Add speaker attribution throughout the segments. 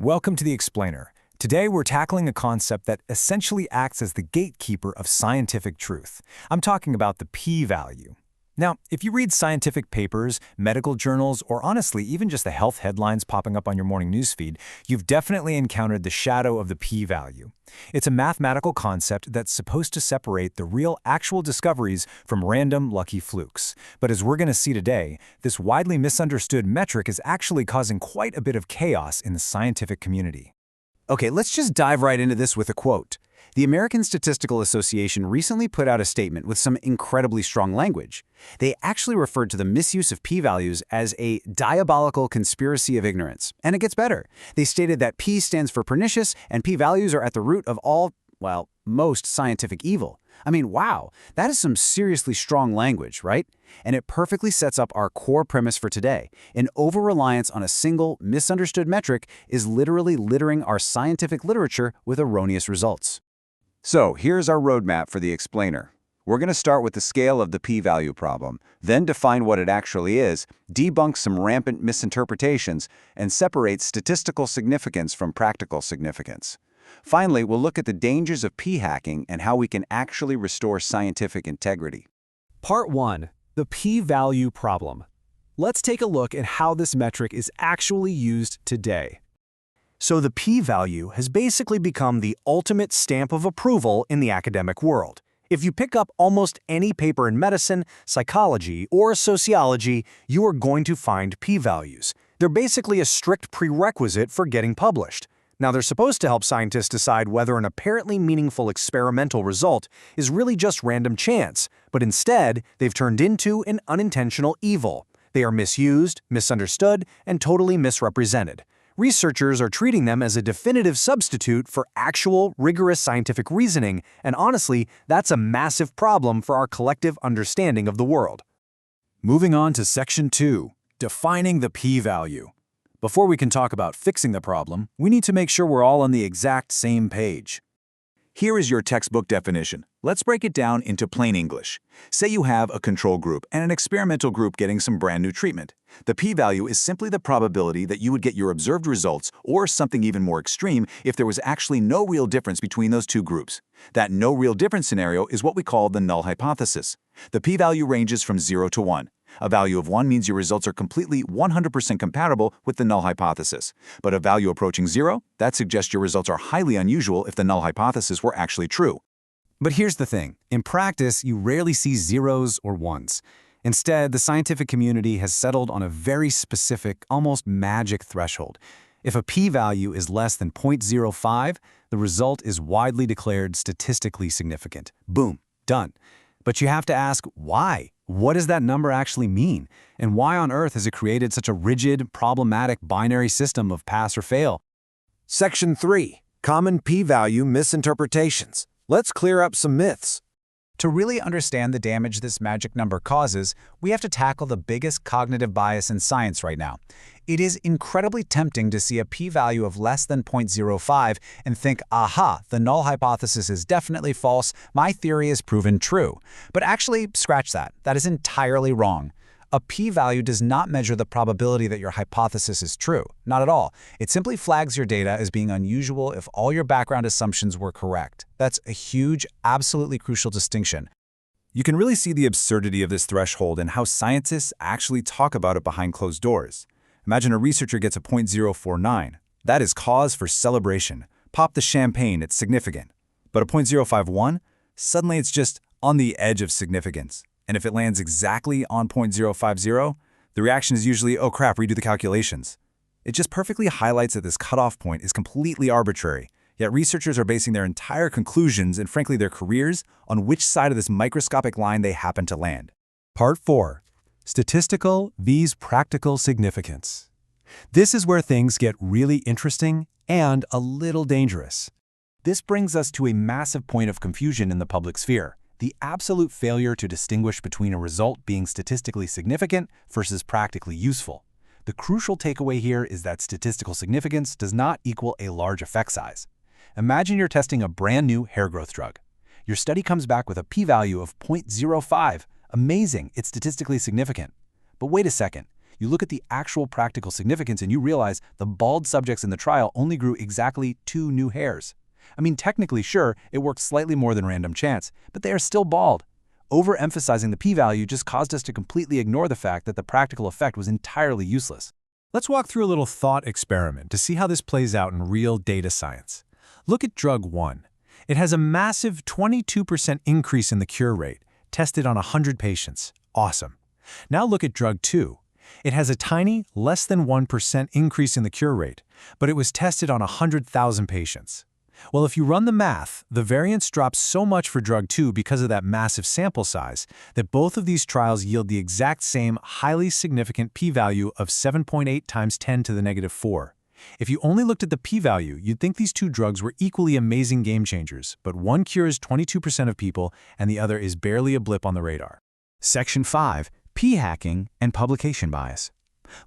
Speaker 1: Welcome to The Explainer. Today we're tackling a concept that essentially acts as the gatekeeper of scientific truth. I'm talking about the p-value. Now, if you read scientific papers, medical journals, or honestly, even just the health headlines popping up on your morning newsfeed, you've definitely encountered the shadow of the p-value. It's a mathematical concept that's supposed to separate the real, actual discoveries from random, lucky flukes. But as we're going to see today, this widely misunderstood metric is actually causing quite a bit of chaos in the scientific community.
Speaker 2: Okay, let's just dive right into this with a quote. The American Statistical Association recently put out a statement with some incredibly strong language. They actually referred to the misuse of p-values as a diabolical conspiracy of ignorance. And it gets better. They stated that p stands for pernicious and p-values are at the root of all, well, most scientific evil. I mean, wow, that is some seriously strong language, right? And it perfectly sets up our core premise for today. An over-reliance on a single, misunderstood metric is literally littering our scientific literature with erroneous results.
Speaker 3: So here's our roadmap for the explainer. We're going to start with the scale of the p-value problem, then define what it actually is, debunk some rampant misinterpretations, and separate statistical significance from practical significance. Finally, we'll look at the dangers of p-hacking and how we can actually restore scientific integrity.
Speaker 4: Part 1. The p-value problem. Let's take a look at how this metric is actually used today.
Speaker 5: So the p-value has basically become the ultimate stamp of approval in the academic world. If you pick up almost any paper in medicine, psychology, or sociology, you are going to find p-values. They're basically a strict prerequisite for getting published. Now, they're supposed to help scientists decide whether an apparently meaningful experimental result is really just random chance, but instead, they've turned into an unintentional evil. They are misused, misunderstood, and totally misrepresented. Researchers are treating them as a definitive substitute for actual, rigorous scientific reasoning, and honestly, that's a massive problem for our collective understanding of the world.
Speaker 1: Moving on to Section 2, Defining the p-value. Before we can talk about fixing the problem, we need to make sure we're all on the exact same page.
Speaker 3: Here is your textbook definition. Let's break it down into plain English. Say you have a control group and an experimental group getting some brand new treatment. The p-value is simply the probability that you would get your observed results, or something even more extreme, if there was actually no real difference between those two groups. That no real difference scenario is what we call the null hypothesis. The p-value ranges from 0 to 1. A value of 1 means your results are completely 100% compatible with the null hypothesis. But a value approaching 0, that suggests your results are highly unusual if the null hypothesis were actually true.
Speaker 2: But here's the thing. In practice, you rarely see zeros or ones. Instead, the scientific community has settled on a very specific, almost magic threshold. If a p-value is less than 0.05, the result is widely declared statistically significant. Boom, done. But you have to ask, why? What does that number actually mean? And why on earth has it created such a rigid, problematic binary system of pass or fail?
Speaker 5: Section 3. Common p-value misinterpretations. Let's clear up some myths.
Speaker 6: To really understand the damage this magic number causes, we have to tackle the biggest cognitive bias in science right now. It is incredibly tempting to see a p-value of less than 0.05 and think, aha, the null hypothesis is definitely false, my theory is proven true. But actually, scratch that. That is entirely wrong. A p-value does not measure the probability that your hypothesis is true. Not at all. It simply flags your data as being unusual if all your background assumptions were correct. That's a huge, absolutely crucial distinction.
Speaker 1: You can really see the absurdity of this threshold and how scientists actually talk about it behind closed doors. Imagine a researcher gets a 0.049. That is cause for celebration. Pop the champagne, it's significant. But a 0.051? Suddenly it's just on the edge of significance. And if it lands exactly on 0.050, the reaction is usually, oh crap, redo the calculations. It just perfectly highlights that this cutoff point is completely arbitrary, yet researchers are basing their entire conclusions and frankly their careers on which side of this microscopic line they happen to land.
Speaker 4: Part 4. Statistical vs. practical significance. This is where things get really interesting and a little dangerous. This brings us to a massive point of confusion in the public sphere. The absolute failure to distinguish between a result being statistically significant versus practically useful. The crucial takeaway here is that statistical significance does not equal a large effect size. Imagine you're testing a brand new hair growth drug. Your study comes back with a p-value of 0.05. Amazing, it's statistically significant. But wait a second,
Speaker 1: You look at the actual practical significance and you realize the bald subjects in the trial only grew exactly 2 new hairs. I mean, technically, sure, it worked slightly more than random chance, but they are still bald. Overemphasizing the p-value just caused us to completely ignore the fact that the practical effect was entirely useless.
Speaker 4: Let's walk through a little thought experiment to see how this plays out in real data science. Look at drug 1. It has a massive 22% increase in the cure rate, tested on 100 patients. Awesome. Now look at drug 2. It has a tiny, less than 1% increase in the cure rate, but it was tested on 100,000 patients. Well, if you run the math, the variance drops so much for drug 2 because of that massive sample size that both of these trials yield the exact same highly significant p-value of 7.8 times 10 to the negative 4. If you only looked at the p-value, you'd think these two drugs were equally amazing game changers, but one cures 22% of people and the other is barely a blip on the radar.
Speaker 2: Section 5. P-hacking and publication bias.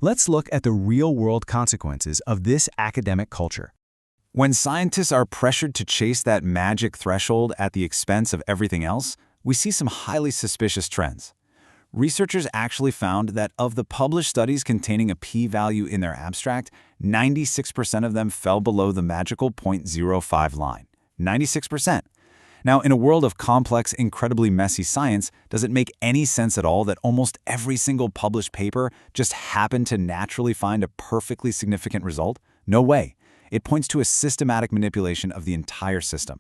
Speaker 2: Let's look at the real-world consequences of this academic culture.
Speaker 3: When scientists are pressured to chase that magic threshold at the expense of everything else, we see some highly suspicious trends. Researchers actually found that of the published studies containing a p-value in their abstract, 96% of them fell below the magical 0.05 line. 96%. Now, in a world of complex, incredibly messy science, does it make any sense at all that almost every single published paper just happened to naturally find a perfectly significant result? No way. It points to a systematic manipulation of the entire system.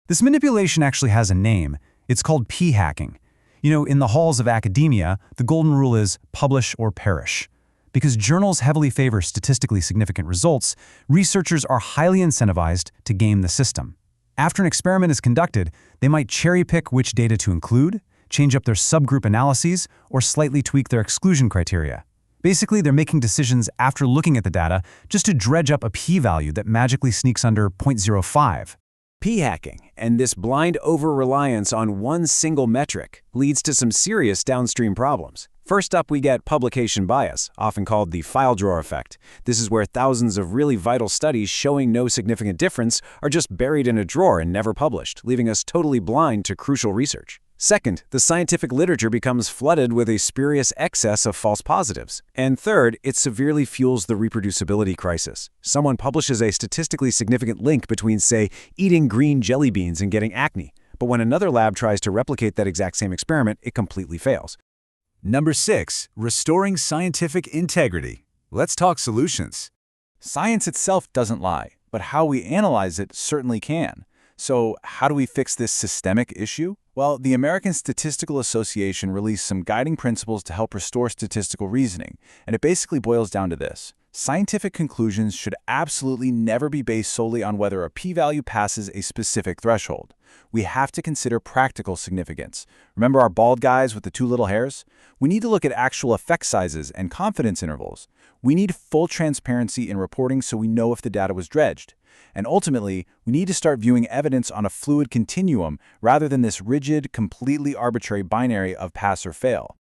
Speaker 1: This manipulation actually has a name. It's called p-hacking. You know, in the halls of academia, the golden rule is publish or perish. Because journals heavily favor statistically significant results, researchers are highly incentivized to game the system. After an experiment is conducted, they might cherry-pick which data to include, change up their subgroup analyses, or slightly tweak their exclusion criteria. Basically, they're making decisions after looking at the data just to dredge up a p-value that magically sneaks under 0.05.
Speaker 2: P-hacking and this blind over-reliance on one single metric leads to some serious downstream problems. First up, we get publication bias, often called the file drawer effect. This is where thousands of really vital studies showing no significant difference are just buried in a drawer and never published, leaving us totally blind to crucial research. Second, the scientific literature becomes flooded with a spurious excess of false positives. And third, it severely fuels the reproducibility crisis. Someone publishes a statistically significant link between, say, eating green jelly beans and getting acne. But when another lab tries to replicate that exact same experiment, it completely fails.
Speaker 3: Number 6. Restoring scientific integrity. Let's talk solutions. Science itself doesn't lie, but how we analyze it certainly can. So how do we fix this systemic issue? Well, the American Statistical Association released some guiding principles to help restore statistical reasoning, and it basically boils down to this. Scientific conclusions should absolutely never be based solely on whether a p-value passes a specific threshold. We have to consider practical significance. Remember our bald guys with the 2 little hairs? We need to look at actual effect sizes and confidence intervals. We need full transparency in reporting so we know if the data was dredged. And ultimately, we need to start viewing evidence on a fluid continuum rather than this rigid, completely arbitrary binary of pass or fail.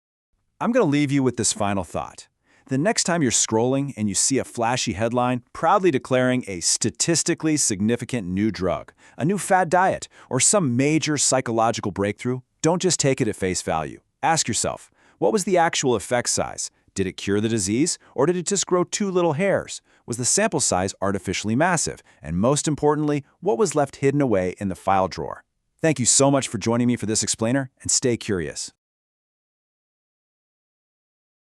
Speaker 3: I'm going to leave you with this final thought. The next time you're scrolling and you see a flashy headline proudly declaring a statistically significant new drug, a new fad diet, or some major psychological breakthrough, don't just take it at face value. Ask yourself, what was the actual effect size? Did it cure the disease, or did it just grow 2 little hairs? Was the sample size artificially massive? And most importantly, what was left hidden away in the file drawer? Thank you so much for joining me for this explainer, and stay curious.